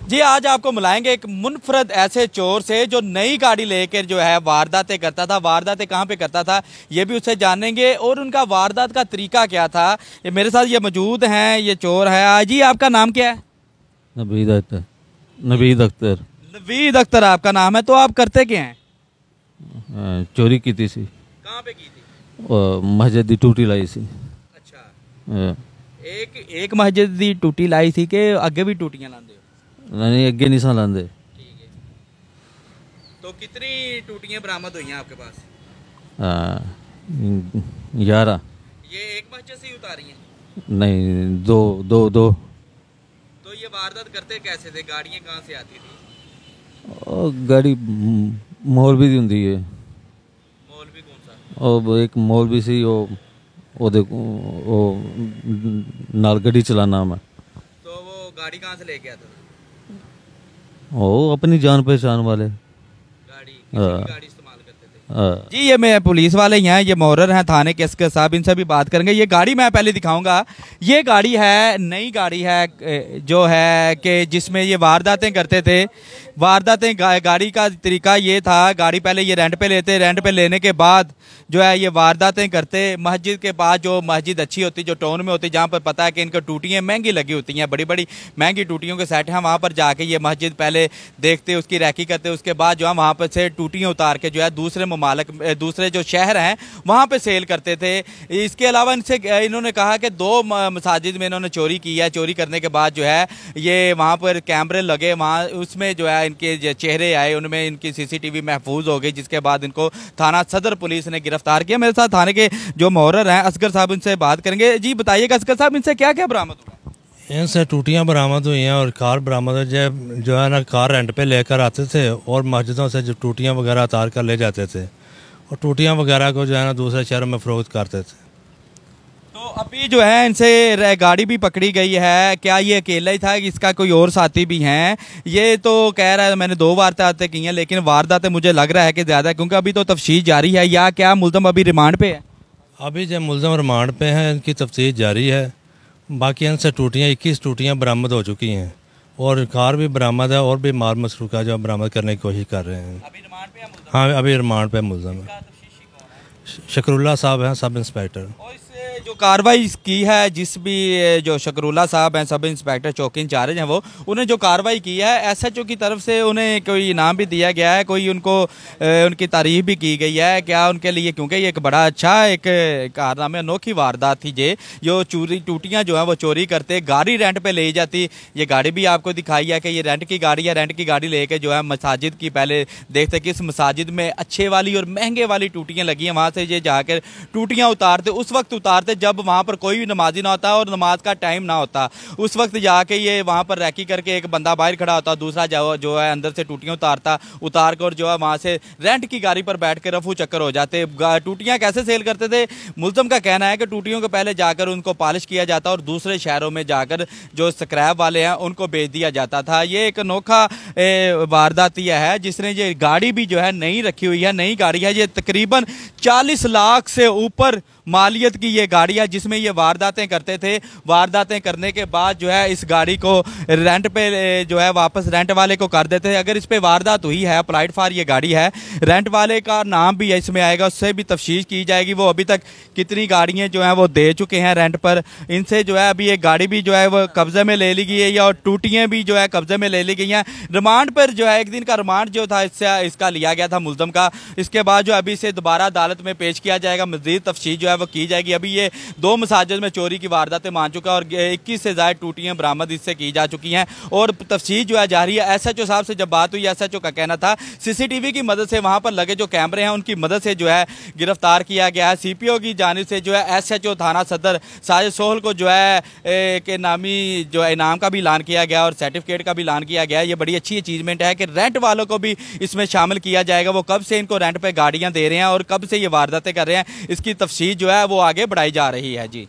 जी आज आपको मिलाएंगे एक मुनफरद ऐसे चोर से जो नई गाड़ी लेकर जो है वारदातें करता था। वारदातें कहाँ पे करता था ये भी उससे जानेंगे और उनका वारदात का तरीका क्या था। ये मेरे साथ ये मौजूद हैं, ये चोर है। जी आपका नाम क्या है? नवीद अख्तर। नवीद अख्तर। नवीद अख्तर आपका नाम है। तो आप करते क्या हैं? चोरी की थी सी। कहाँ पे की थी? मस्जिद दी टूटी लाई सी। अच्छा, एक मस्जिद दी टूटी लाई थी कि अगे भी टूटियां लांदे हो? नहीं अगे नहीं सा लांदे। ठीक है, तो कितनी टूटियां बरामद हुई हैं आपके पास? 11। ये एक मस्जिद से ही उतारी हैं? नहीं, दो दो दो। तो ये वारदात करते कैसे थे? गाड़ियां कहाँ से आती थी? गाड़ी मौलवी दी हुंदी है। मौलवी कौन सा? और एक मौलवी सी वो नाल गड्डी चलाना मैं। तो वो गाड़ी कहाँ से लेके आता था? ओ अपनी जान पहचान वाले गाड़ी गाड़ी इस्तेमाल करते थे। जी। ये मैं पुलिस वाले ही हैं, ये मोहर्रर हैं थाने के एसके साहब, इनसे भी बात करेंगे। ये गाड़ी मैं पहले दिखाऊंगा। ये गाड़ी है, नई गाड़ी है जो है कि जिसमें ये वारदातें करते थे। वारदातें गाड़ी का तरीका ये था, गाड़ी पहले ये रेंट पे लेते, रेंट पे लेने के बाद जो है ये वारदातें करते। मस्जिद के पास जो मस्जिद अच्छी होती, जो टाउन में होती, जहाँ पर पता है कि इनको टूटियाँ महंगी लगी होती हैं, बड़ी बड़ी महंगी टूटियों के सेट हैं, वहाँ पर जाके ये मस्जिद पहले देखते, उसकी रैकी करते, उसके बाद जो है वहाँ पर से टूटियाँ उतार के जो है दूसरे ममालिक, दूसरे जो शहर हैं वहाँ पर सेल करते थे। इसके अलावा इन्होंने कहा कि 2 मसाजिद में इन्होंने चोरी की है। चोरी करने के बाद जो है ये वहाँ पर कैमरे लगे, वहाँ उसमें जो है इनके जो चेहरे आए, उनमें इनकी सीसीटीवी महफूज हो गई, जिसके बाद इनको थाना सदर पुलिस ने गिरफ्तार किया। मेरे साथ थाने के जो मोहर्रर हैं असगर साहब, इनसे बात करेंगे। जी बताइएगा असगर साहब, इनसे क्या क्या बरामद हुआ? इनसे टूटियाँ बरामद हुई हैं और कार बरामद है। जो है ना, कार रेंट पे लेकर आते थे और मस्जिदों से जो टूटियाँ वगैरह उतार कर ले जाते थे और टूटियाँ वगैरह को जो है ना दूसरे शहरों में फरोख्त करते थे। तो अभी जो है इनसे गाड़ी भी पकड़ी गई है। क्या ये अकेला ही था कि इसका कोई और साथी भी हैं? ये तो कह रहा है मैंने 2 वारदातें की हैं, लेकिन वारदातें मुझे लग रहा है कि ज़्यादा, क्योंकि अभी तो तफ्तीश जारी है। या क्या मुल्ज़म अभी रिमांड पे है? अभी जब मुल्ज़म रिमांड पे हैं, इनकी तफ्तीश जारी है। बाकी इनसे टूटियाँ 21 टूटियाँ बरामद हो चुकी हैं और कार भी बरामद है और भी माल मसरूका जो बरामद करने की कोशिश कर रहे हैं। अभी रिमांड पे है मुल्ज़म? हाँ, अभी रिमांड पे मुल्ज़म है। शकरुल्ला साहब हैं, सब इंस्पेक्टर। और इससे जो कार्रवाई की है, जिस भी जो शकरुल्ला साहब हैं, सब इंस्पेक्टर चौकी इंचार्ज हैं, वो उन्हें जो कार्रवाई की है एसएचओ की तरफ से उन्हें कोई इनाम भी दिया गया है, कोई उनको उनकी तारीफ भी की गई है क्या उनके लिए? क्योंकि ये एक बड़ा अच्छा एक कारनामे, अनोखी वारदात थी जो चोरी टूटियाँ जो है वो चोरी करते, गाड़ी रेंट पे ले जाती। ये गाड़ी भी आपको दिखाई है कि ये रेंट की गाड़ी है। रेंट की गाड़ी लेके जो है मसाजिद की पहले देखते किस मसाजिद में अच्छे वाली और महंगे वाली टूटियाँ लगी हैं, वहाँ से ये जाकर टूटियाँ उतारते। उस वक्त उतारते जब वहाँ पर कोई भी नमाजी ना होता और नमाज का टाइम ना होता। उस वक्त जाके ये वहाँ पर रैकी करके एक बंदा बाहर खड़ा होता, दूसरा जो है अंदर से टूटियाँ उतार कर जो है वहाँ से रेंट की गाड़ी पर बैठ के रफू चक्कर हो जाते। टूटियाँ कैसे सेल करते थे? मुल्ज़म का कहना है कि टूटियों को पहले जाकर उनको पॉलिश किया जाता और दूसरे शहरों में जाकर जो स्क्रैप वाले हैं उनको बेच दिया जाता था। ये एक अनोखा वारदात है जिसने ये गाड़ी भी जो है नई रखी हुई है, नई गाड़ी है। ये तकरीबन 40 लाख से ऊपर मालियत की ये गाड़ी है जिसमें ये वारदातें करते थे। वारदातें करने के बाद जो है इस गाड़ी को रेंट पे जो है वापस रेंट वाले को कर देते थे। अगर इस पे वारदात हुई है, अप्लाइड फॉर ये गाड़ी है, रेंट वाले का नाम भी इसमें आएगा, उससे भी तफ्तीश की जाएगी। वो अभी तक कितनी गाड़ियाँ जो हैं वो दे चुके हैं रेंट पर। इनसे जो है अभी एक गाड़ी भी जो है वो कब्जे में ले ली गई है और टूटियाँ भी जो है कब्जे में ले ली गई हैं। रिमांड पर जो है 1 दिन का रिमांड जो था इसका लिया गया था मुल्ज़म का। इसके बाद जो अभी इसे दोबारा अदालत में पेश किया जाएगा, मज़ीद तफ्तीश जो है वो की जाएगी। अभी ये 2 मसाजिद में चोरी की वारदातें मान चुका और 21 से ज़्यादा टूटियाँ बरामद इससे की जा चुकी हैं और तफ्तीश जो है जारी है। एसएचओ साहब से जब बात हुई, एसएचओ का कहना था सीसीटीवी की मदद से, वहाँ पर लगे जो कैमरे हैं उनकी मदद से जो है गिरफ्तार किया गया है। सीपीओ की जानिब से जो है एसएचओ थाना सदर साजिद सोहल को जो है के नामी जो है इनाम का भी ऐलान किया गया और सर्टिफिकेट का भी ऐलान किया गया। ये बड़ी अच्छी अचीवमेंट है कि रेंट वालों को भी इसमें शामिल किया जाएगा। वो कब से इनको रेंट पे गाड़ियाँ दे रहे हैं और कब से ये वारदातें कर रहे हैं, इसकी तफ्तीश जो है वो आगे बढ़ाई जा रही है। जी।